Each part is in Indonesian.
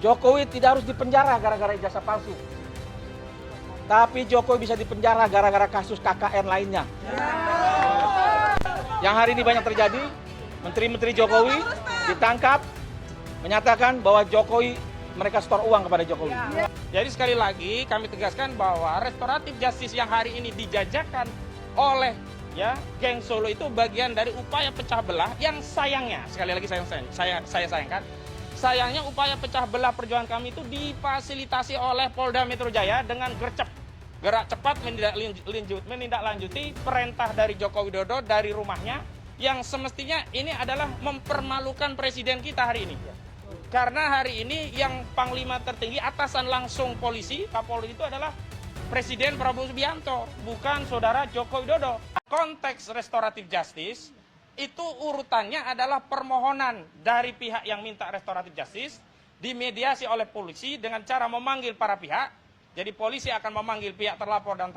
Jokowi tidak harus dipenjara gara-gara ijazah palsu. Tapi Jokowi bisa dipenjara gara-gara kasus KKN lainnya. Yang hari ini banyak terjadi, menteri-menteri Jokowi ditangkap, menyatakan bahwa Jokowi, mereka setor uang kepada Jokowi. Jadi sekali lagi kami tegaskan bahwa restoratif justice yang hari ini dijajakan oleh geng Solo itu bagian dari upaya pecah belah yang sayangnya, sekali lagi saya sayangkan, sayangnya upaya pecah belah perjuangan kami itu difasilitasi oleh Polda Metro Jaya dengan gerak cepat menindaklanjuti perintah dari Joko Widodo dari rumahnya yang semestinya ini adalah mempermalukan presiden kita hari ini. Karena hari ini yang panglima tertinggi atasan langsung polisi, Kapolri itu adalah Presiden Prabowo Subianto, bukan saudara Joko Widodo. Konteks restoratif justice itu urutannya adalah permohonan dari pihak yang minta restoratif justice dimediasi oleh polisi dengan cara memanggil para pihak. Jadi polisi akan memanggil pihak terlapor dan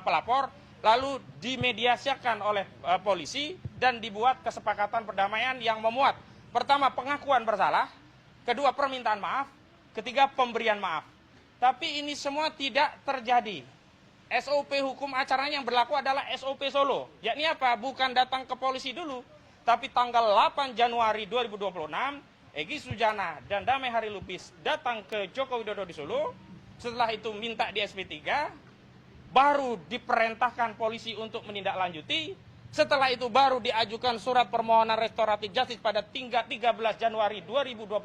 pelapor, lalu dimediasikan oleh polisi dan dibuat kesepakatan perdamaian yang memuat pertama pengakuan bersalah, kedua permintaan maaf, ketiga pemberian maaf. Tapi ini semua tidak terjadi. SOP hukum acaranya yang berlaku adalah SOP Solo. Yakni apa? Bukan datang ke polisi dulu, tapi tanggal 8 Januari 2026, Egy Sujana dan Damai Hari Lubis datang ke Joko Widodo di Solo. Setelah itu minta di SP3, baru diperintahkan polisi untuk menindaklanjuti. Setelah itu baru diajukan surat permohonan restoratif justice pada 13 Januari 2026.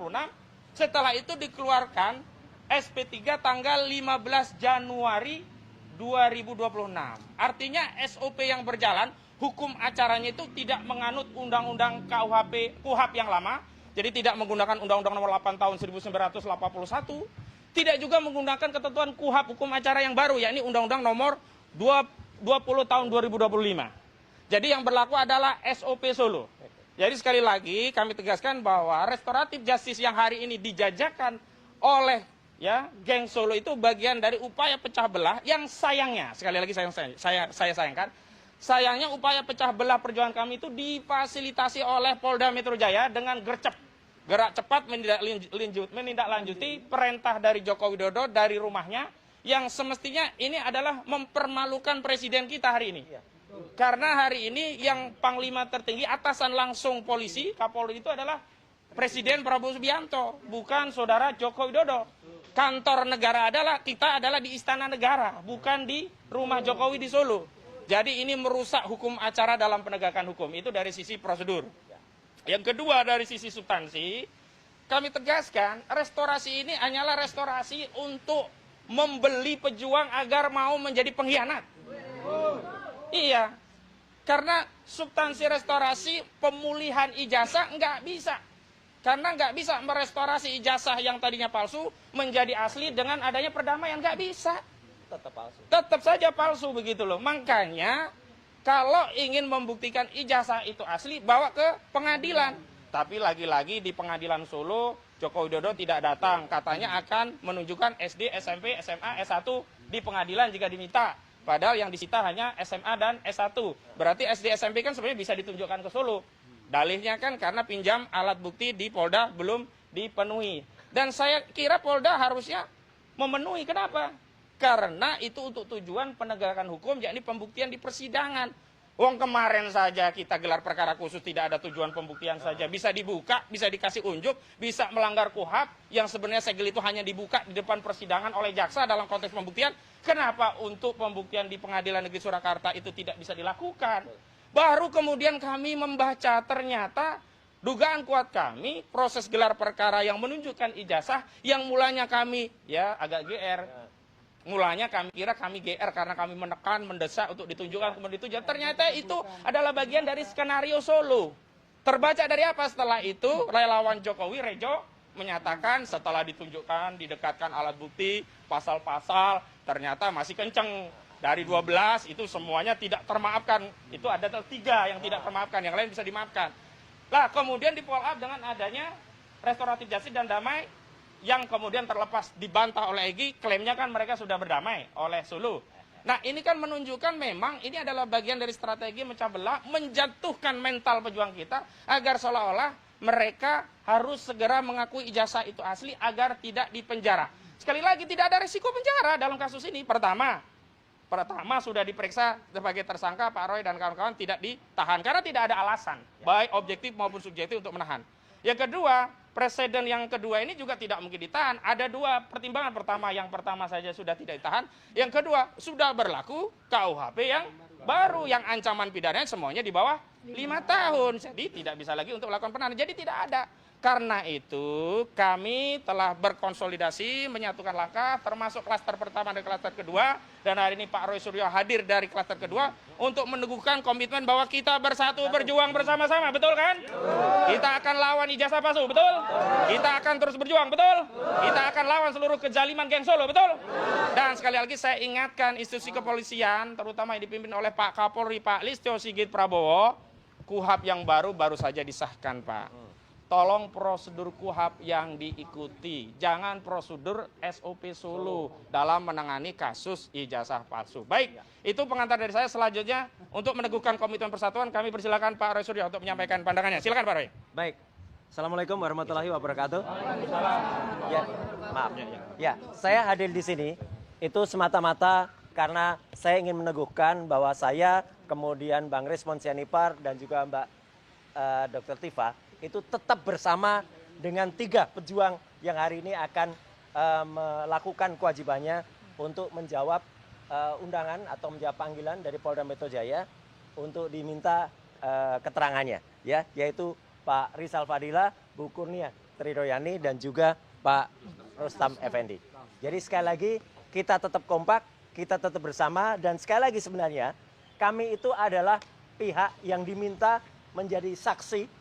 Setelah itu dikeluarkan SP3 tanggal 15 Januari 2026. Artinya SOP yang berjalan, hukum acaranya itu tidak menganut undang-undang KUHP yang lama. Jadi tidak menggunakan undang-undang nomor 8 tahun 1981. Tidak juga menggunakan ketentuan KUHP hukum acara yang baru, yakni undang-undang nomor 20 tahun 2025. Jadi yang berlaku adalah SOP Solo. Jadi sekali lagi kami tegaskan bahwa restoratif justice yang hari ini dijajakan oleh geng Solo itu bagian dari upaya pecah belah yang sayangnya, sekali lagi saya sayangkan, sayangnya upaya pecah belah perjuangan kami itu difasilitasi oleh Polda Metro Jaya dengan gerak cepat menindaklanjuti perintah dari Joko Widodo dari rumahnya yang semestinya ini adalah mempermalukan presiden kita hari ini. Karena hari ini yang panglima tertinggi atasan langsung polisi, Kapolri itu adalah Presiden Prabowo Subianto, bukan saudara Joko Widodo. Kantor negara kita adalah di Istana Negara, bukan di rumah Jokowi di Solo. Jadi ini merusak hukum acara dalam penegakan hukum, itu dari sisi prosedur. Yang kedua dari sisi substansi, kami tegaskan restorasi ini hanyalah restorasi untuk membeli pejuang agar mau menjadi pengkhianat. Iya, karena substansi restorasi pemulihan ijazah nggak bisa. Karena nggak bisa merestorasi ijazah yang tadinya palsu menjadi asli dengan adanya perdamaian, nggak bisa. Tetap palsu. Tetap saja palsu begitu loh. Makanya kalau ingin membuktikan ijazah itu asli, bawa ke pengadilan. Tapi lagi-lagi di pengadilan Solo, Joko Widodo tidak datang. Katanya akan menunjukkan SD, SMP, SMA, S1 di pengadilan jika diminta. Padahal yang disita hanya SMA dan S1. Berarti SD, SMP kan sebenarnya bisa ditunjukkan ke Solo. Dalihnya kan karena pinjam alat bukti di Polda belum dipenuhi. Dan saya kira Polda harusnya memenuhi. Kenapa? Karena itu untuk tujuan penegakan hukum, yakni pembuktian di persidangan. Wong kemarin saja kita gelar perkara khusus tidak ada tujuan pembuktian saja. Bisa dibuka, bisa dikasih unjuk, bisa melanggar KUHP yang sebenarnya segel itu hanya dibuka di depan persidangan oleh jaksa dalam konteks pembuktian. Kenapa untuk pembuktian di Pengadilan Negeri Surakarta itu tidak bisa dilakukan? Baru kemudian kami membaca ternyata dugaan kuat kami proses gelar perkara yang menunjukkan ijazah yang mulanya kami agak GR. Mulanya kami kira kami GR karena kami menekan, mendesak untuk ditunjukkan kemudian ditunjukkan. Ternyata itu adalah bagian dari skenario Solo. Terbaca dari apa setelah itu relawan Jokowi Rejo menyatakan setelah ditunjukkan, didekatkan alat bukti, pasal-pasal ternyata masih kenceng. Dari 12 itu semuanya tidak termaafkan. Itu ada 3 yang tidak termaafkan, yang lain bisa dimaafkan. Lah kemudian di follow up dengan adanya restoratif justice dan damai yang kemudian terlepas dibantah oleh Egy, klaimnya kan mereka sudah berdamai oleh Solo. Nah ini kan menunjukkan memang ini adalah bagian dari strategi memecah belah, menjatuhkan mental pejuang kita agar seolah-olah mereka harus segera mengakui ijazah itu asli agar tidak dipenjara. Sekali lagi, tidak ada risiko penjara dalam kasus ini. Pertama sudah diperiksa sebagai tersangka, Pak Roy dan kawan-kawan tidak ditahan karena tidak ada alasan, baik objektif maupun subjektif untuk menahan. Yang kedua, presiden yang kedua ini juga tidak mungkin ditahan. Ada dua pertimbangan. Yang pertama saja sudah tidak ditahan. Yang kedua, sudah berlaku KUHP yang baru, yang ancaman pidananya semuanya di bawah 5 tahun. Jadi tidak bisa lagi untuk melakukan penahanan. Jadi tidak ada. Karena itu kami telah berkonsolidasi, menyatukan langkah, termasuk klaster pertama dan klaster kedua. Dan hari ini Pak Roy Suryo hadir dari klaster kedua untuk meneguhkan komitmen bahwa kita bersatu berjuang bersama-sama, betul kan? Kita akan lawan ijazah palsu, betul? Kita akan terus berjuang, betul? Kita akan lawan seluruh kezaliman geng Solo, betul? Dan sekali lagi saya ingatkan institusi kepolisian, terutama yang dipimpin oleh Pak Kapolri, Pak Listio Sigit Prabowo, KUHP yang baru saja disahkan, Pak. Tolong prosedur KUHP yang diikuti, jangan prosedur SOP Solo dalam menangani kasus ijazah palsu. Baik, itu pengantar dari saya. Selanjutnya, untuk meneguhkan komitmen persatuan, kami persilakan Pak Roy Suryo untuk menyampaikan pandangannya. Silakan Pak Roy. Baik, Assalamualaikum warahmatullahi wabarakatuh. Ya, maaf. Ya, saya hadir di sini itu semata-mata karena saya ingin meneguhkan bahwa saya, kemudian Bang Respon Sianipar dan juga Mbak Dr. Tifa itu tetap bersama dengan 3 pejuang yang hari ini akan melakukan kewajibannya untuk menjawab undangan atau menjawab panggilan dari Polda Metro Jaya untuk diminta keterangannya, ya, yaitu Pak Rizal Fadila, Bu Kurnia Tridoyani dan juga Pak Rustam Effendi. Jadi sekali lagi kita tetap kompak, kita tetap bersama, dan sekali lagi sebenarnya kami itu adalah pihak yang diminta menjadi saksi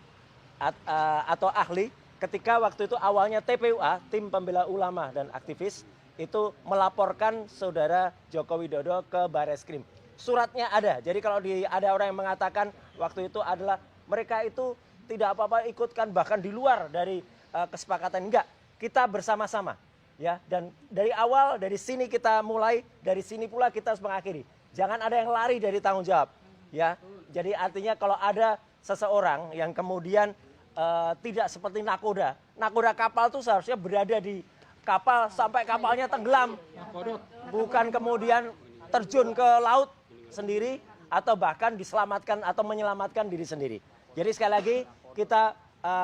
atau ahli ketika waktu itu awalnya TPUA, Tim Pembela Ulama dan Aktivis, itu melaporkan saudara Joko Widodo ke Bareskrim. Suratnya ada, jadi kalau ada orang yang mengatakan waktu itu adalah mereka itu tidak apa-apa ikutkan bahkan di luar dari kesepakatan, enggak, kita bersama-sama, ya. Dan dari awal, dari sini kita mulai, dari sini pula kita harus mengakhiri. Jangan ada yang lari dari tanggung jawab, ya. Jadi artinya kalau ada seseorang yang kemudian tidak seperti nakoda kapal itu seharusnya berada di kapal sampai kapalnya tenggelam, bukan kemudian terjun ke laut sendiri atau bahkan diselamatkan atau menyelamatkan diri sendiri. Jadi sekali lagi kita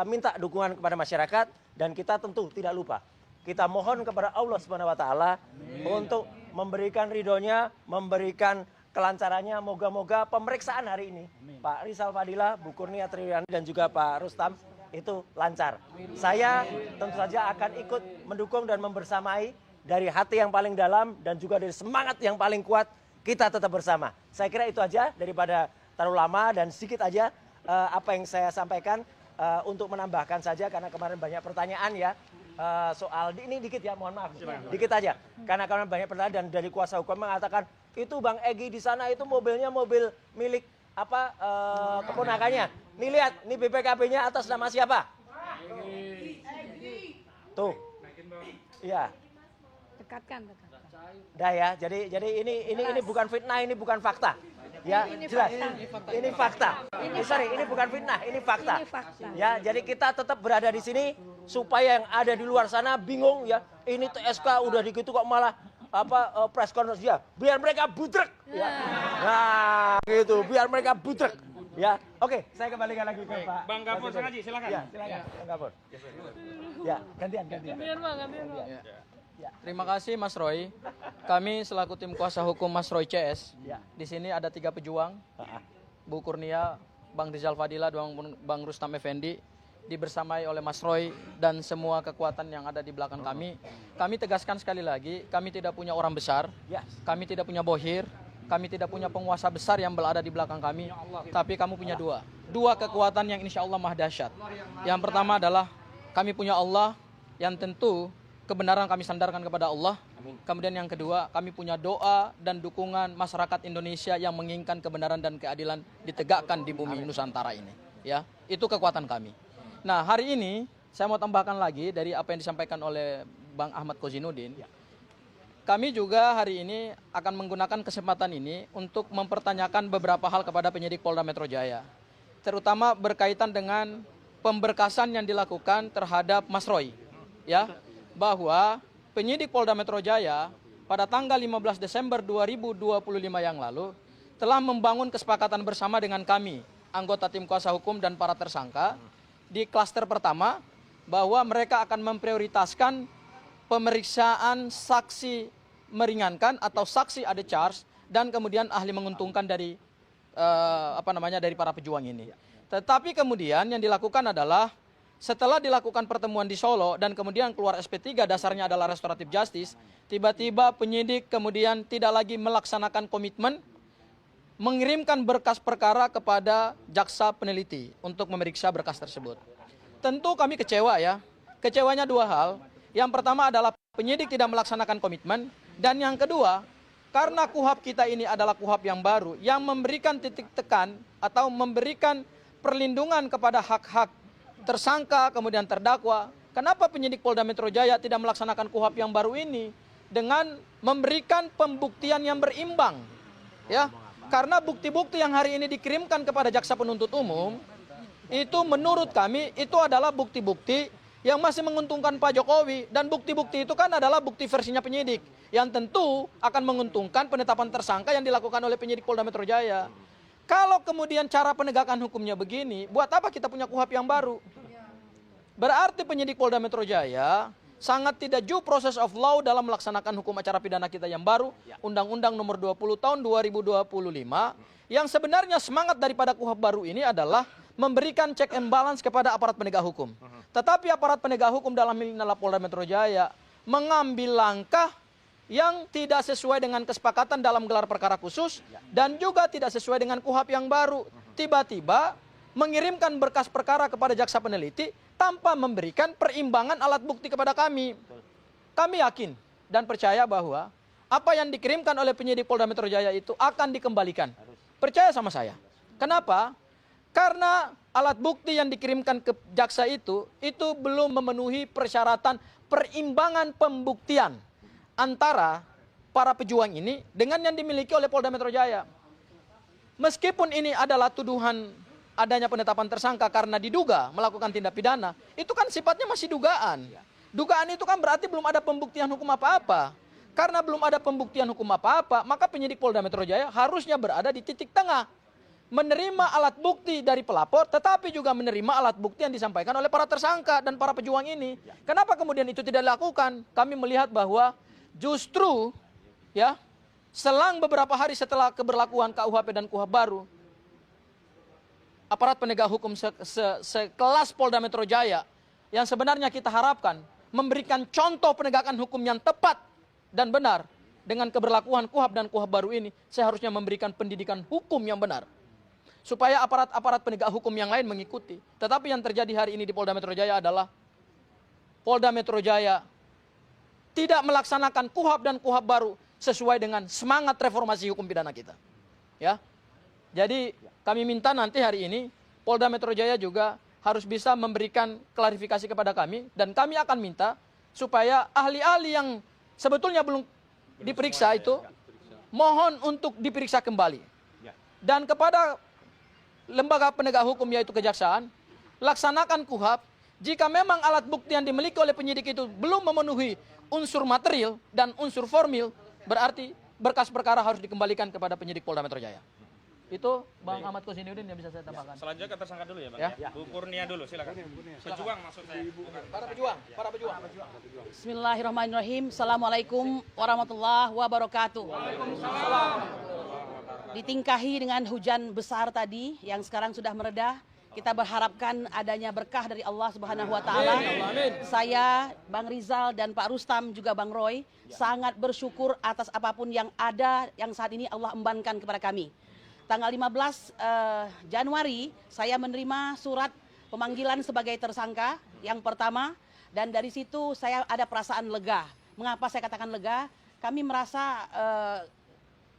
minta dukungan kepada masyarakat, dan kita tentu tidak lupa kita mohon kepada Allah Subhanahu wa taala untuk memberikan ridhonya, memberikan kelancarannya. Moga-moga pemeriksaan hari ini Pak Rizal Fadila, Bu Kurnia Tridoyani dan juga Pak Rustam itu lancar. Saya tentu saja akan ikut mendukung dan membersamai dari hati yang paling dalam dan juga dari semangat yang paling kuat. Kita tetap bersama. Saya kira itu aja daripada terlalu lama, dan sedikit aja apa yang saya sampaikan untuk menambahkan saja karena kemarin banyak pertanyaan ya. Soal ini dikit ya, mohon maaf, dikit aja karena kemarin banyak pertanyaan dan dari kuasa hukum mengatakan itu Bang Egy di sana itu mobilnya mobil milik keponakannya. Nih lihat, nih BPKB-nya atas nama siapa? Tuh, iya. Dekatkan. Dah ya, jadi ini bukan fitnah, ini bukan fakta. Ya, jelas. Ini fakta. Ini bukan fitnah, ini fakta. Ya, jadi kita tetap berada di sini supaya yang ada di luar sana bingung ya. Ini TSK udah digitu kok malah press conference ya. Biar mereka budrek ya. Nah, gitu, biar mereka budrek. Ya, oke, saya kembalikan lagi ke Pak. Bang Gafur Sengaji, silakan. Ya, silakan, Bang Gafur. Ya, gantian. Ya. Terima kasih Mas Roy. Kami selaku tim kuasa hukum Mas Roy CS. Ya. Di sini ada 3 pejuang. Bu Kurnia, Bang Rizal Fadila, dan Bang Rustam Effendi. Dibersamai oleh Mas Roy dan semua kekuatan yang ada di belakang kami. Kami tegaskan sekali lagi, kami tidak punya orang besar. Kami tidak punya bohir. Kami tidak punya penguasa besar yang berada di belakang kami. Tapi kamu punya dua kekuatan yang insya Allah maha dahsyat. Yang pertama adalah kami punya Allah, yang tentu kebenaran kami sandarkan kepada Allah. Kemudian yang kedua, kami punya doa dan dukungan masyarakat Indonesia yang menginginkan kebenaran dan keadilan ditegakkan di bumi Nusantara ini. Ya, itu kekuatan kami. Nah, hari ini saya mau tambahkan lagi dari apa yang disampaikan oleh Bang Ahmad Kozinudin. Kami juga hari ini akan menggunakan kesempatan ini untuk mempertanyakan beberapa hal kepada penyidik Polda Metro Jaya. Terutama berkaitan dengan pemberkasan yang dilakukan terhadap Mas Roy, ya, bahwa penyidik Polda Metro Jaya pada tanggal 15 Desember 2025 yang lalu telah membangun kesepakatan bersama dengan kami, anggota tim kuasa hukum dan para tersangka, di klaster pertama, bahwa mereka akan memprioritaskan pemeriksaan saksi meringankan atau saksi ada charge dan kemudian ahli menguntungkan dari dari para pejuang ini. Tetapi kemudian yang dilakukan adalah setelah dilakukan pertemuan di Solo dan kemudian keluar SP3 dasarnya adalah restoratif justice, tiba-tiba penyidik kemudian tidak lagi melaksanakan komitmen mengirimkan berkas perkara kepada jaksa peneliti untuk memeriksa berkas tersebut. Tentu kami kecewa ya. Kecewanya dua hal. Yang pertama adalah penyidik tidak melaksanakan komitmen, dan yang kedua, karena KUHP kita ini adalah KUHP yang baru yang memberikan titik tekan atau memberikan perlindungan kepada hak-hak tersangka kemudian terdakwa. Kenapa penyidik Polda Metro Jaya tidak melaksanakan KUHP yang baru ini dengan memberikan pembuktian yang berimbang? Ya, karena bukti-bukti yang hari ini dikirimkan kepada jaksa penuntut umum itu menurut kami itu adalah bukti-bukti yang masih menguntungkan Pak Jokowi, dan bukti-bukti itu kan adalah bukti versinya penyidik yang tentu akan menguntungkan penetapan tersangka yang dilakukan oleh penyidik Polda Metro Jaya. Kalau kemudian cara penegakan hukumnya begini, buat apa kita punya KUHP yang baru? Berarti penyidik Polda Metro Jaya sangat tidak due process of law dalam melaksanakan hukum acara pidana kita yang baru, Undang-Undang Nomor 20 Tahun 2025, yang sebenarnya semangat daripada KUHP baru ini adalah memberikan check and balance kepada aparat penegak hukum. Tetapi aparat penegak hukum dalam hal ini adalah Polda Metro Jaya mengambil langkah yang tidak sesuai dengan kesepakatan dalam gelar perkara khusus dan juga tidak sesuai dengan KUHP yang baru. Tiba-tiba mengirimkan berkas perkara kepada jaksa peneliti tanpa memberikan perimbangan alat bukti kepada kami. Kami yakin dan percaya bahwa apa yang dikirimkan oleh penyidik Polda Metro Jaya itu akan dikembalikan. Percaya sama saya. Kenapa? Karena alat bukti yang dikirimkan ke jaksa itu belum memenuhi persyaratan perimbangan pembuktian antara para pejuang ini dengan yang dimiliki oleh Polda Metro Jaya. Meskipun ini adalah tuduhan adanya penetapan tersangka karena diduga melakukan tindak pidana, itu kan sifatnya masih dugaan. Dugaan itu kan berarti belum ada pembuktian hukum apa-apa. Karena belum ada pembuktian hukum apa-apa, maka penyidik Polda Metro Jaya harusnya berada di titik tengah. Menerima alat bukti dari pelapor, tetapi juga menerima alat bukti yang disampaikan oleh para tersangka dan para pejuang ini. Kenapa kemudian itu tidak dilakukan? Kami melihat bahwa justru ya selang beberapa hari setelah keberlakuan KUHP dan KUHP baru, aparat penegak hukum sekelas Polda Metro Jaya yang sebenarnya kita harapkan memberikan contoh penegakan hukum yang tepat dan benar dengan keberlakuan KUHP dan KUHP baru ini, seharusnya memberikan pendidikan hukum yang benar supaya aparat-aparat penegak hukum yang lain mengikuti. Tetapi yang terjadi hari ini di Polda Metro Jaya adalah Polda Metro Jaya tidak melaksanakan KUHP dan KUHP baru sesuai dengan semangat reformasi hukum pidana kita. Ya. Jadi kami minta nanti hari ini Polda Metro Jaya juga harus bisa memberikan klarifikasi kepada kami, dan kami akan minta supaya ahli-ahli yang sebetulnya belum diperiksa itu mohon untuk diperiksa kembali. Dan kepada lembaga penegak hukum yaitu kejaksaan, laksanakan KUHP. Jika memang alat bukti yang dimiliki oleh penyidik itu belum memenuhi unsur material dan unsur formil, berarti berkas perkara harus dikembalikan kepada penyidik Polda Metro Jaya. Itu Bang Ahmad Kusiniuddin yang bisa saya tambahkan. Selanjutnya ke tersangka dulu ya Bang. Ya. Bu Kurnia dulu, silakan. Pejuang maksud saya. Para pejuang. Bismillahirrahmanirrahim. Assalamualaikum warahmatullahi wabarakatuh. Ditingkahi dengan hujan besar tadi yang sekarang sudah mereda, kita berharapkan adanya berkah dari Allah Subhanahu wa taala. Saya, Bang Rizal dan Pak Rustam juga Bang Roy sangat bersyukur atas apapun yang ada yang saat ini Allah embankan kepada kami. Tanggal 15 Januari saya menerima surat pemanggilan sebagai tersangka yang pertama, dan dari situ saya ada perasaan lega. Mengapa saya katakan lega? Kami merasa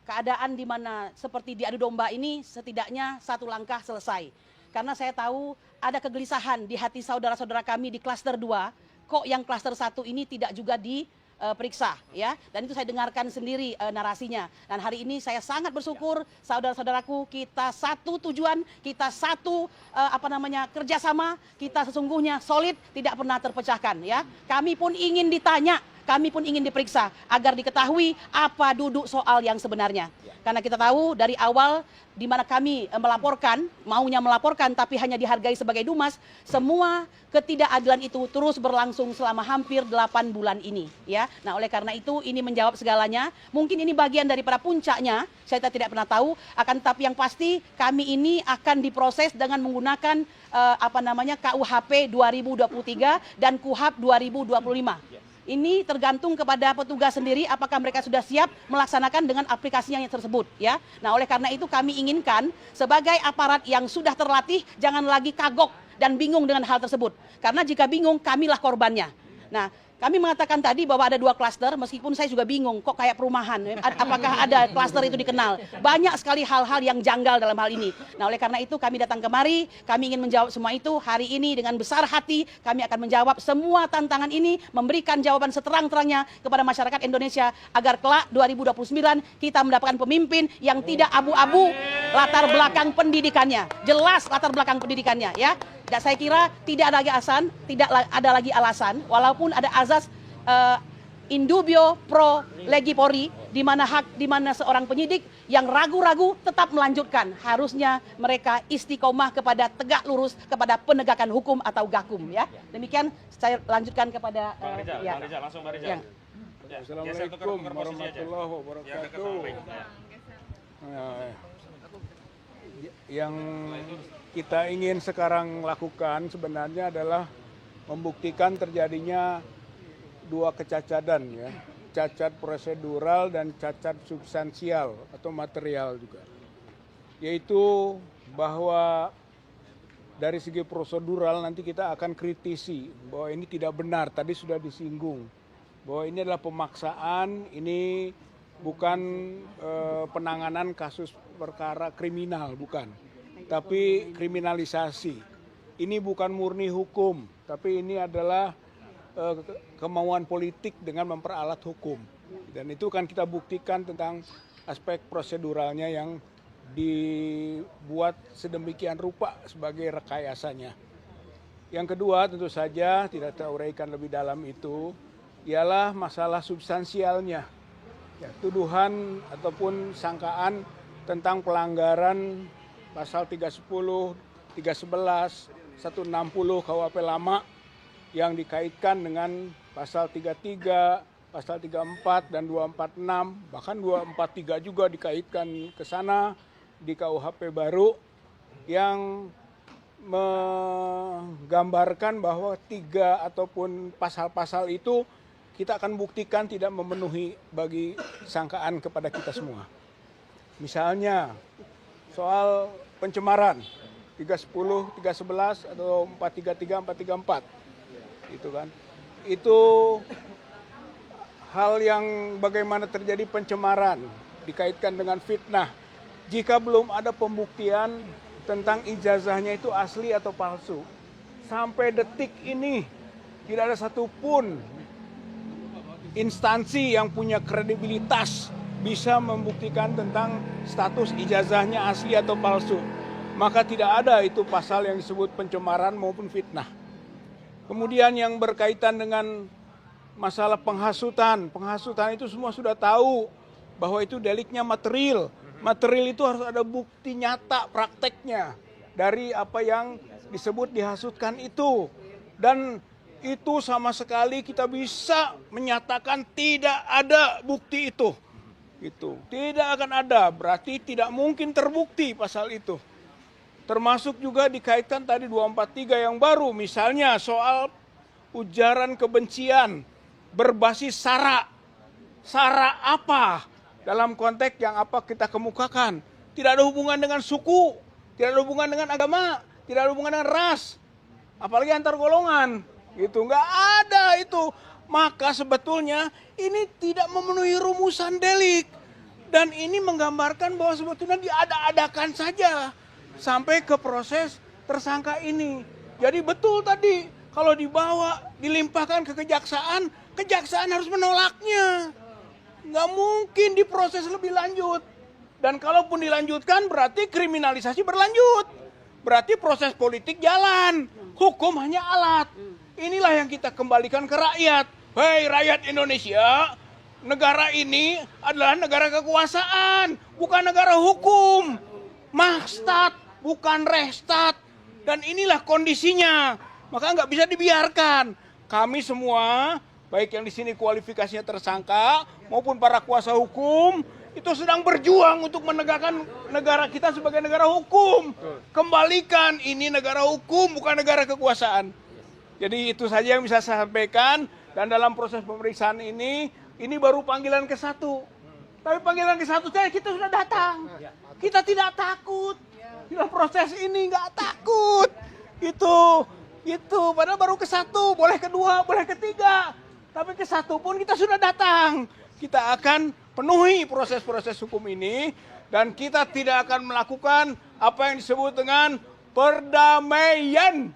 keadaan di mana seperti diadu domba ini setidaknya satu langkah selesai. Karena saya tahu ada kegelisahan di hati saudara-saudara kami di klaster 2, kok yang klaster 1 ini tidak juga periksa ya, dan itu saya dengarkan sendiri narasinya. Dan hari ini saya sangat bersyukur saudara-saudaraku, kita satu tujuan, kita satu kerjasama, kita sesungguhnya solid, tidak pernah terpecahkan ya. Kami pun ingin ditanya, kami pun ingin diperiksa agar diketahui apa duduk soal yang sebenarnya. Karena kita tahu dari awal di mana kami maunya melaporkan tapi hanya dihargai sebagai dumas, semua ketidakadilan itu terus berlangsung selama hampir 8 bulan ini ya. Nah, oleh karena itu ini menjawab segalanya. Mungkin ini bagian daripada puncaknya, saya tidak pernah tahu, akan tetapi yang pasti kami ini akan diproses dengan menggunakan KUHP 2023 dan KUHAP 2025. Ini tergantung kepada petugas sendiri apakah mereka sudah siap melaksanakan dengan aplikasinya yang tersebut ya. Nah, oleh karena itu kami inginkan sebagai aparat yang sudah terlatih jangan lagi kagok dan bingung dengan hal tersebut. Karena jika bingung kamilah korbannya. Nah, kami mengatakan tadi bahwa ada 2 klaster, meskipun saya juga bingung kok kayak perumahan. Apakah ada klaster itu dikenal? Banyak sekali hal-hal yang janggal dalam hal ini. Nah, oleh karena itu kami datang kemari, kami ingin menjawab semua itu. Hari ini dengan besar hati kami akan menjawab semua tantangan ini, memberikan jawaban seterang-terangnya kepada masyarakat Indonesia agar kelak 2029 kita mendapatkan pemimpin yang tidak abu-abu latar belakang pendidikannya. Jelas latar belakang pendidikannya ya. Dan saya kira tidak ada lagi alasan, walaupun ada azas in dubio pro legi polri, di mana seorang penyidik yang ragu-ragu tetap melanjutkan. Harusnya mereka istiqomah kepada tegak lurus kepada penegakan hukum atau gakum ya. Demikian saya lanjutkan kepada Bang Rizal, langsung Bang Rizal. Assalamualaikum warahmatullahi wabarakatuh. Yang kita ingin sekarang lakukan sebenarnya adalah membuktikan terjadinya 2 kecacatan ya, cacat prosedural dan cacat substansial atau material juga. Yaitu bahwa dari segi prosedural nanti kita akan kritisi bahwa ini tidak benar, tadi sudah disinggung bahwa ini adalah pemaksaan, ini bukan penanganan kasus perkara kriminal, bukan. Tapi kriminalisasi. Ini bukan murni hukum, tapi ini adalah kemauan politik dengan memperalat hukum. Dan itu kan kita buktikan tentang aspek proseduralnya yang dibuat sedemikian rupa sebagai rekayasanya. Yang kedua tentu saja tidak kita uraikan lebih dalam itu, ialah masalah substansialnya. Ya, tuduhan ataupun sangkaan tentang pelanggaran pasal 310, 311, 160 KUHP lama yang dikaitkan dengan pasal 33, pasal 34 dan 246, bahkan 243 juga dikaitkan ke sana di KUHP baru yang menggambarkan bahwa 3 ataupun pasal-pasal itu kita akan buktikan tidak memenuhi bagi sangkaan kepada kita semua. Misalnya soal pencemaran 310, 311 atau 433, 434 itu kan. Itu hal yang bagaimana terjadi pencemaran dikaitkan dengan fitnah. Jika belum ada pembuktian tentang ijazahnya itu asli atau palsu, sampai detik ini tidak ada satupun instansi yang punya kredibilitas bisa membuktikan tentang status ijazahnya asli atau palsu. Maka tidak ada itu pasal yang disebut pencemaran maupun fitnah. Kemudian yang berkaitan dengan masalah penghasutan. Penghasutan itu semua sudah tahu bahwa itu deliknya material. Material itu harus ada bukti nyata prakteknya dari apa yang disebut dihasutkan itu. Dan itu sama sekali kita bisa menyatakan tidak ada bukti itu. Itu tidak akan ada, berarti tidak mungkin terbukti pasal itu. Termasuk juga dikaitkan tadi 243 yang baru, misalnya soal ujaran kebencian berbasis sara. Sara apa? Dalam konteks yang apa kita kemukakan. Tidak ada hubungan dengan suku, tidak ada hubungan dengan agama, tidak ada hubungan dengan ras. Apalagi antar golongan. Gitu, nggak ada itu. Maka sebetulnya ini tidak memenuhi rumusan delik. Dan ini menggambarkan bahwa sebetulnya diada-adakan saja sampai ke proses tersangka ini. Jadi betul tadi, kalau dibawa, dilimpahkan ke kejaksaan, kejaksaan harus menolaknya. Nggak mungkin diproses lebih lanjut. Dan kalaupun dilanjutkan berarti kriminalisasi berlanjut. Berarti proses politik jalan. Hukum hanya alat. Inilah yang kita kembalikan ke rakyat. Hei rakyat Indonesia, negara ini adalah negara kekuasaan, bukan negara hukum. Mahstat, bukan restat. Dan inilah kondisinya. Maka nggak bisa dibiarkan. Kami semua, baik yang di sini kualifikasinya tersangka maupun para kuasa hukum, itu sedang berjuang untuk menegakkan negara kita sebagai negara hukum. Kembalikan, ini negara hukum, bukan negara kekuasaan. Jadi itu saja yang bisa saya sampaikan. Dan dalam proses pemeriksaan ini baru panggilan ke-1. Tapi panggilan ke-1 saja kita sudah datang. Kita tidak takut. Dalam proses ini nggak takut. Itu padahal baru ke-1, boleh ke-2, boleh ke-3. Tapi ke-1 pun kita sudah datang. Kita akan penuhi proses-proses hukum ini dan kita tidak akan melakukan apa yang disebut dengan perdamaian,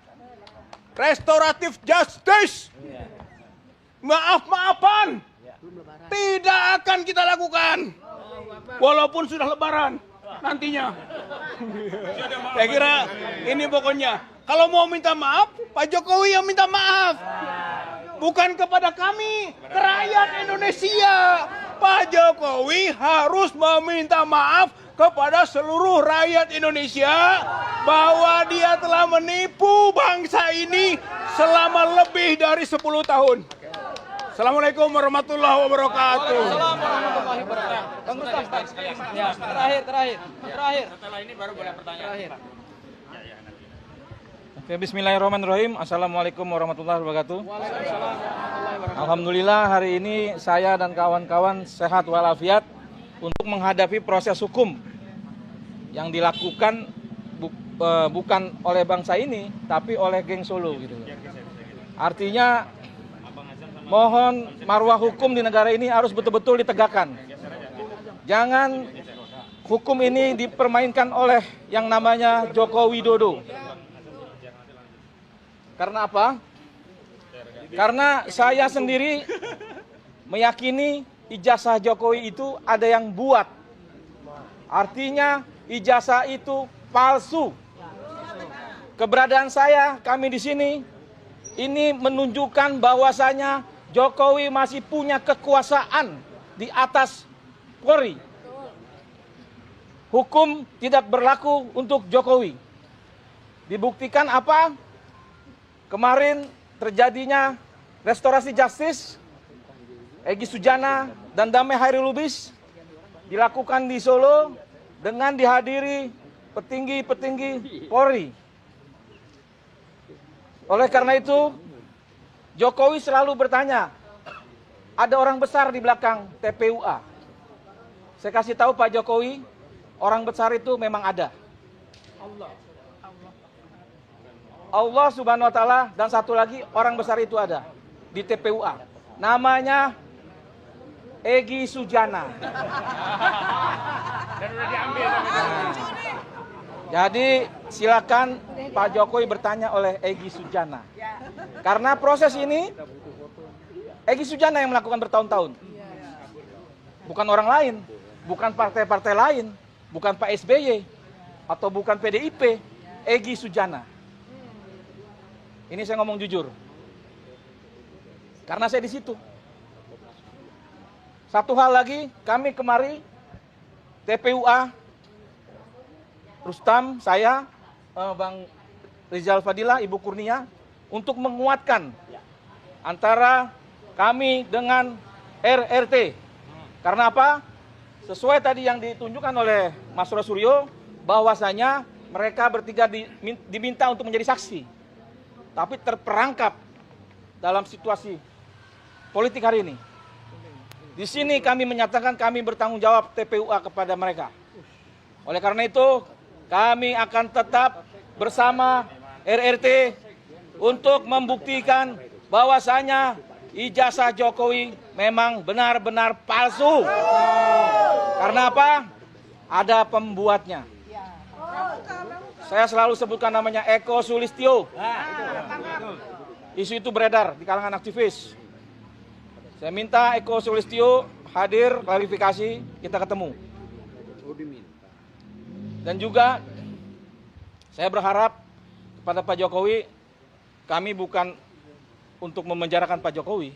restoratif justice, maaf-maafan, tidak akan kita lakukan walaupun sudah lebaran nantinya. Saya kira ini pokoknya, kalau mau minta maaf Pak Jokowi yang minta maaf, bukan kepada kami, ke rakyat Indonesia. Pak Jokowi harus meminta maaf kepada seluruh rakyat Indonesia bahwa dia telah menipu bangsa ini selama lebih dari 10 tahun. Assalamualaikum warahmatullahi wabarakatuh. Terakhir. Setelah ini baru boleh pertanyaan. Oke, bismillahirrahmanirrahim. Assalamualaikum warahmatullahi wabarakatuh. Alhamdulillah hari ini saya dan kawan-kawan sehat walafiat untuk menghadapi proses hukum yang dilakukan bukan oleh bangsa ini, tapi oleh geng Solo gitu. Artinya mohon marwah hukum di negara ini harus betul-betul ditegakkan. Jangan hukum ini dipermainkan oleh yang namanya Joko Widodo. Karena apa? Karena saya sendiri meyakini ijazah Jokowi itu ada yang buat. Artinya ijazah itu palsu. Keberadaan kami di sini, ini menunjukkan bahwasanya Jokowi masih punya kekuasaan di atas Polri. Hukum tidak berlaku untuk Jokowi. Dibuktikan apa? Kemarin terjadinya restorasi justice, Egy Sujana dan Damai Hairil Lubis dilakukan di Solo dengan dihadiri petinggi-petinggi Polri. Oleh karena itu, Jokowi selalu bertanya, ada orang besar di belakang TPUA. Saya kasih tahu Pak Jokowi, orang besar itu memang ada. Allah Subhanahu wa Ta'ala, dan satu lagi orang besar itu ada di TPUA. Namanya Egy Sujana. Dan udah diambil. Jadi silakan Pak Jokowi bertanya oleh Egy Sujana. Karena proses ini Egy Sujana yang melakukan bertahun-tahun. Bukan orang lain, bukan partai-partai lain, bukan Pak SBY atau bukan PDIP, Egy Sujana. Ini saya ngomong jujur. Karena saya di situ. Satu hal lagi, kami kemari TPUA, Rustam, saya, Bang Rizal Fadila, Ibu Kurnia, untuk menguatkan antara kami dengan RRT. Karena apa? Sesuai tadi yang ditunjukkan oleh Mas Rosuryo, bahwasanya mereka bertiga diminta untuk menjadi saksi. Tapi terperangkap dalam situasi politik hari ini. Di sini kami menyatakan kami bertanggung jawab TPUA kepada mereka. Oleh karena itu, kami akan tetap bersama RRT untuk membuktikan bahwasanya ijazah Jokowi memang benar-benar palsu. Karena apa? Ada pembuatnya. Saya selalu sebutkan namanya Eko Sulistyo. Isu itu beredar di kalangan aktivis. Saya minta Eko Sulistyo hadir klarifikasi, kita ketemu. Dan juga saya berharap kepada Pak Jokowi, kami bukan untuk memenjarakan Pak Jokowi,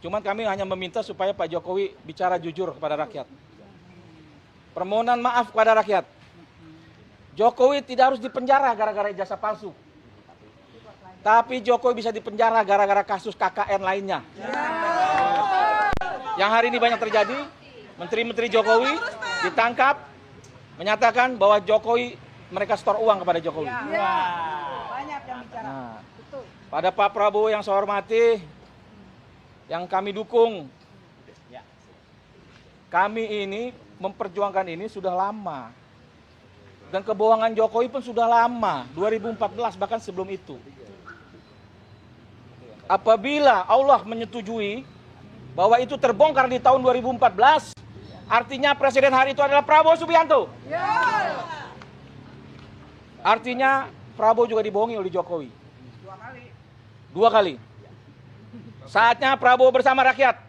cuman kami hanya meminta supaya Pak Jokowi bicara jujur kepada rakyat. Permohonan maaf kepada rakyat. Jokowi tidak harus dipenjara gara-gara ijazah palsu. Tapi Jokowi bisa dipenjara gara-gara kasus KKN lainnya. Yang hari ini banyak terjadi, menteri-menteri Jokowi ditangkap, menyatakan bahwa Jokowi, mereka store uang kepada Jokowi. Banyak yang bicara. Nah, pada Pak Prabowo yang saya hormati, yang kami dukung, kami ini memperjuangkan ini sudah lama. Dan kebohongan Jokowi pun sudah lama, 2014 bahkan sebelum itu. Apabila Allah menyetujui bahwa itu terbongkar di tahun 2014, artinya presiden hari itu adalah Prabowo Subianto. Artinya Prabowo juga dibohongi oleh Jokowi. Dua kali. Saatnya Prabowo bersama rakyat.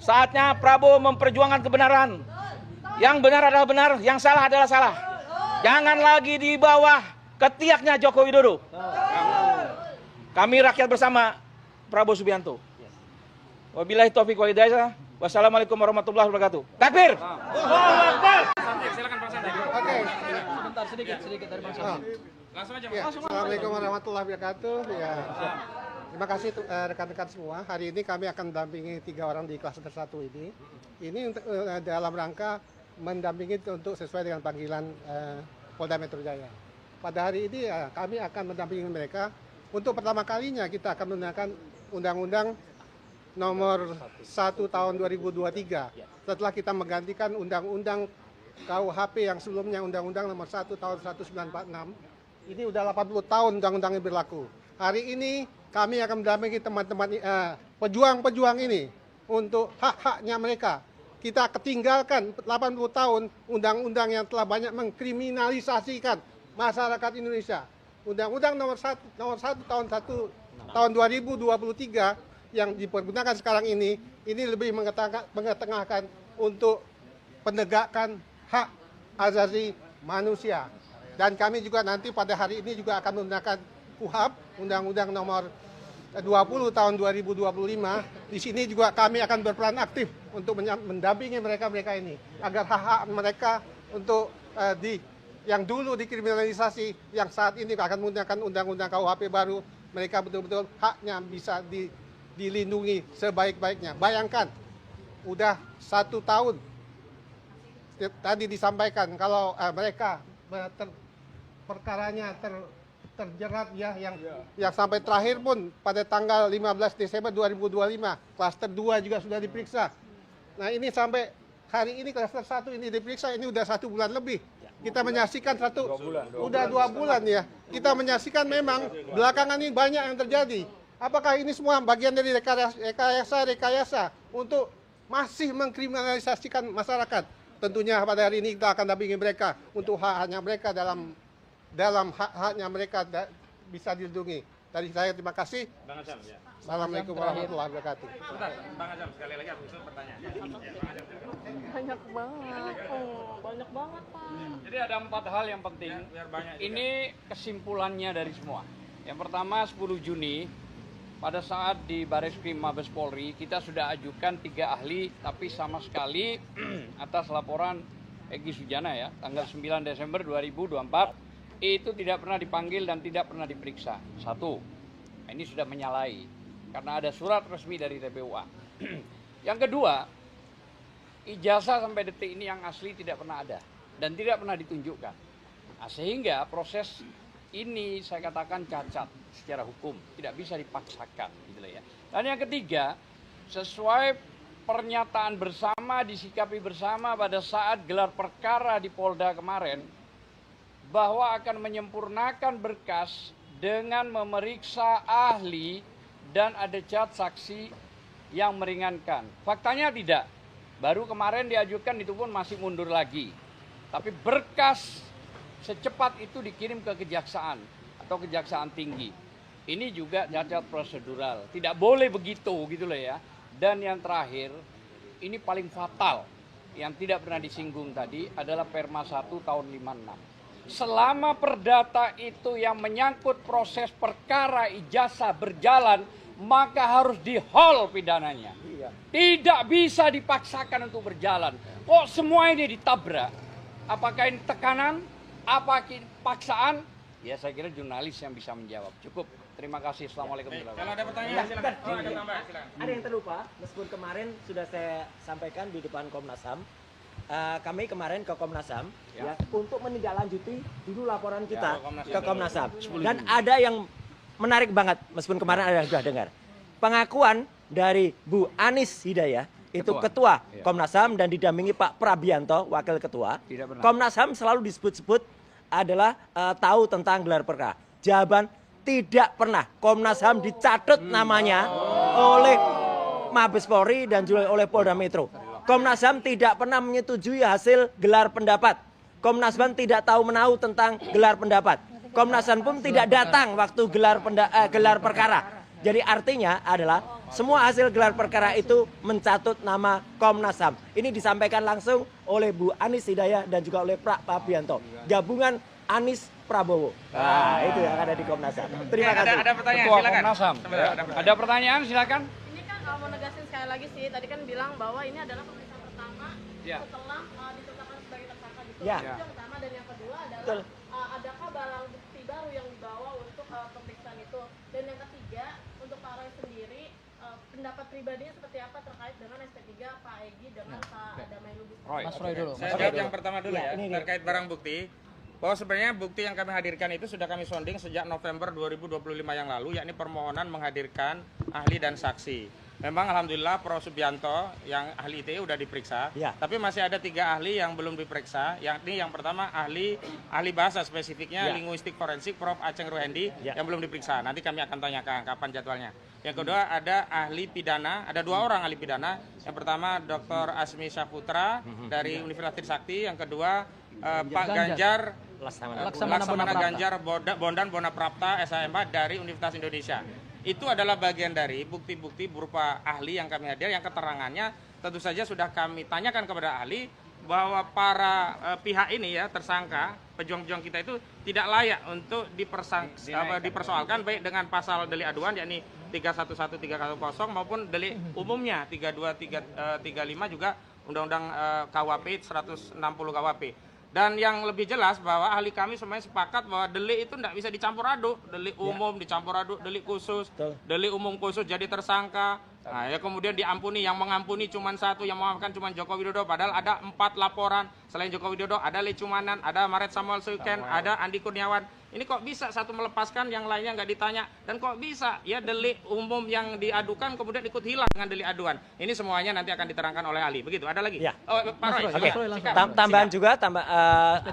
Saatnya Prabowo memperjuangkan kebenaran. Yang benar adalah benar, yang salah adalah salah. Jangan lagi di bawah ketiaknya Joko Widodo. Kami rakyat bersama Prabowo Subianto. Wabillahi taufiq wal hidayah. Wassalamualaikum warahmatullahi wabarakatuh. Takbir. Silakan Bang Santai. Oke, sebentar sedikit dari Bang Santai. Langsung aja. Ya, Assalamualaikum warahmatullahi wabarakatuh. Ya, terima kasih rekan-rekan semua. Hari ini kami akan mendampingi 3 orang di klaster 1 ini. Ini untuk dalam rangka mendampingi untuk sesuai dengan panggilan Polda Metro Jaya. Pada hari ini kami akan mendampingi mereka. Untuk pertama kalinya kita akan menggunakan Undang-Undang Nomor 1 Tahun 2023. Setelah kita menggantikan Undang-Undang KUHP yang sebelumnya Undang-Undang Nomor 1 Tahun 1946. Ini udah 80 tahun undang-undang yang berlaku. Hari ini kami akan mendampingi teman-teman pejuang-pejuang ini untuk hak-haknya mereka. Kita ketinggalkan 80 tahun undang-undang yang telah banyak mengkriminalisasikan masyarakat Indonesia. Undang-Undang Nomor 1 Tahun 2023 yang dipergunakan sekarang ini lebih mengetengahkan untuk penegakan hak asasi manusia. Dan kami juga nanti pada hari ini juga akan menggunakan KUHP, Undang-Undang Nomor 20 Tahun 2025. Di sini juga kami akan berperan aktif untuk mendampingi mereka-mereka ini agar hak-hak mereka untuk yang dulu dikriminalisasi, yang saat ini akan menggunakan Undang-Undang KUHP baru, mereka betul-betul haknya bisa dilindungi sebaik-baiknya. Bayangkan, udah 1 tahun tadi disampaikan kalau mereka perkaranya terjerat ya yang sampai terakhir pun pada tanggal 15 Desember 2025 klaster 2 juga sudah diperiksa. Nah ini sampai hari ini klaster 1 ini diperiksa, ini udah 1 bulan lebih. Kita menyaksikan udah 2 bulan ya. Kita menyaksikan memang belakangan ini banyak yang terjadi. Apakah ini semua bagian dari rekayasa untuk masih mengkriminalisasikan masyarakat? Tentunya pada hari ini kita akan dampingi mereka untuk hak-haknya mereka dalam hak-haknya mereka bisa dilindungi. Dari saya terima kasih. Bang Azam, ya. Assalamualaikum warahmatullahi wabarakatuh. Sebentar, Bang Azam sekali lagi aku pertanyaan. Banyak banget. Banyak banget, Pak. Jadi ada 4 hal yang penting. Biar banyak. Ini kesimpulannya dari semua. Yang pertama 10 Juni pada saat di Bareskrim Mabes Polri kita sudah ajukan 3 ahli tapi sama sekali atas laporan Egy Sujana ya tanggal 9 Desember 2024 itu tidak pernah dipanggil dan tidak pernah diperiksa. 1. Nah, ini sudah menyalahi karena ada surat resmi dari TPUA. Yang kedua, ijazah sampai detik ini yang asli tidak pernah ada dan tidak pernah ditunjukkan. Nah, sehingga proses ini saya katakan cacat secara hukum, tidak bisa dipaksakan gitu ya. Dan yang ketiga, sesuai pernyataan bersama, disikapi bersama pada saat gelar perkara di Polda kemarin, bahwa akan menyempurnakan berkas dengan memeriksa ahli dan ada cat saksi yang meringankan. Faktanya tidak. Baru kemarin diajukan itu pun masih mundur lagi. Tapi berkas secepat itu dikirim ke kejaksaan atau kejaksaan tinggi. Ini juga cacat prosedural. Tidak boleh begitu gitu loh ya. Dan yang terakhir, ini paling fatal yang tidak pernah disinggung tadi adalah Perma 1 tahun 56. Selama perdata itu yang menyangkut proses perkara ijazah berjalan, maka harus di-hold pidananya. Tidak bisa dipaksakan untuk berjalan. Kok semua ini ditabrak? Apakah ini tekanan? Apakah ini paksaan? Ya saya kira jurnalis yang bisa menjawab. Cukup. Terima kasih. Assalamualaikum warahmatullahi Kalau ada pertanyaan silakan. Oh, ada tambahan, silakan. Ada yang terlupa, meskipun kemarin sudah saya sampaikan di depan Komnas HAM, kami kemarin ke Komnas HAM ya, untuk menindaklanjuti dulu laporan kita ke Komnas HAM. Dan ada yang menarik banget, meskipun kemarin ada yang sudah dengar. Pengakuan dari Bu Anis Hidayah, itu ketua Komnas HAM dan didampingi Pak Prabianto, wakil ketua. Komnas HAM selalu disebut-sebut adalah tahu tentang gelar perkara. Jawaban, tidak pernah Komnas HAM dicatat namanya oleh Mabes Polri dan juga oleh Polda Metro. Komnas HAM tidak pernah menyetujui hasil gelar pendapat. Komnas HAM tidak tahu menahu tentang gelar pendapat. Komnas HAM pun tidak datang waktu gelar perkara. Jadi artinya adalah semua hasil gelar perkara itu mencatut nama Komnas HAM. Ini disampaikan langsung oleh Bu Anis Hidayah dan juga oleh Pak Prabianto. Gabungan Anis Prabowo. Nah, itu yang ada di Komnas HAM. Terima kasih. Ada pertanyaan, Ketua silakan. Komnas HAM. Ada pertanyaan, silakan. Ini kan mau negasin sekali lagi sih, tadi kan bilang bahwa ini adalah pemeriksaan pertama setelah ditetapkan sebagai tersangka gitu. Ya. Itu yang pertama, dan yang kedua adalah Betul. adakah barang bukti baru yang dibawa untuk pemeriksaan itu? Dan yang ketiga, untuk Pak Roy sendiri, pendapat pribadinya seperti apa terkait dengan SP3 Pak Egy dengan Pak Damai Lubis? Mas Roy dulu. Saya jawab yang pertama dulu Ya, ya, ini terkait barang bukti. Bahwa sebenarnya bukti yang kami hadirkan itu sudah kami sounding sejak November 2025 yang lalu, yakni permohonan menghadirkan ahli dan saksi. Memang alhamdulillah Prof. Subianto yang ahli ITE sudah diperiksa, Ya. tapi masih ada 3 ahli yang belum diperiksa. Yakni yang pertama ahli bahasa spesifiknya Ya. linguistik forensik Prof. Aceng Ruhendi Ya. yang belum diperiksa. Nanti kami akan tanyakan kapan jadwalnya. Yang kedua ada ahli pidana, ada 2 orang ahli pidana. Yang pertama Dr. Asmi Syaputra dari Universitas Trisakti, yang kedua Pak Ganjar Laksamana Ganjar Bondan Bonaprapta SHMH dari Universitas Indonesia. Itu adalah bagian dari bukti-bukti berupa ahli yang kami hadir, yang keterangannya tentu saja sudah kami tanyakan kepada ahli bahwa para pihak ini ya, tersangka, pejuang-pejuang kita itu tidak layak untuk dipersoalkan baik dengan pasal delik aduan yakni 311 310 maupun delik umumnya 3235 juga Undang-Undang KWP 160 KWP. Dan yang lebih jelas bahwa ahli kami semuanya sepakat bahwa delik itu tidak bisa dicampur aduk. Delik umum dicampur aduk, delik khusus, delik umum khusus jadi tersangka. Nah, ya kemudian diampuni, yang mengampuni cuma 1, yang memaafkan cuma Joko Widodo. Padahal ada 4 laporan selain Joko Widodo, ada Lecumanan, ada Maret Samuel Suken, ada Andi Kurniawan. Ini kok bisa satu melepaskan, yang lainnya nggak ditanya, dan kok bisa ya delik umum yang diadukan kemudian ikut hilang dengan delik aduan. Ini semuanya nanti akan diterangkan oleh ahli. Begitu. Ada lagi? Ya. Oh, Pak Roy. Oke. silakan. Tambahan juga,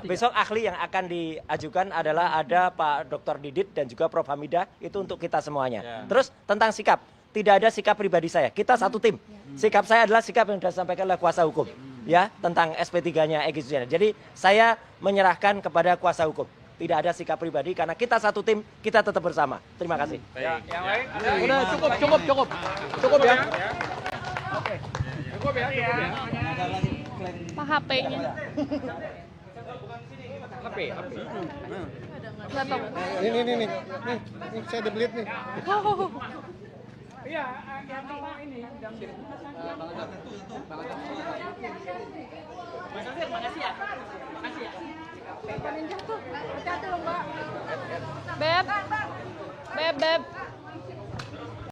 besok ahli yang akan diajukan adalah ada Pak Dr. Didit dan juga Prof. Hamidah, itu untuk kita semuanya. Ya. Terus tentang sikap, tidak ada sikap pribadi saya. Kita satu tim. Sikap saya adalah sikap yang sudah disampaikan oleh kuasa hukum, ya, tentang SP3-nya Egy Sujana. Jadi saya menyerahkan kepada kuasa hukum. Tidak ada sikap pribadi karena kita satu tim, kita tetap bersama. Terima kasih. Baik. Yang lain? Udah cukup. Cukup ya. Oke. Cukup ya. Pak HP-nya. HP. Nggak tahu. Ini saya debelit nih. Iya, yang apa ini? Beb.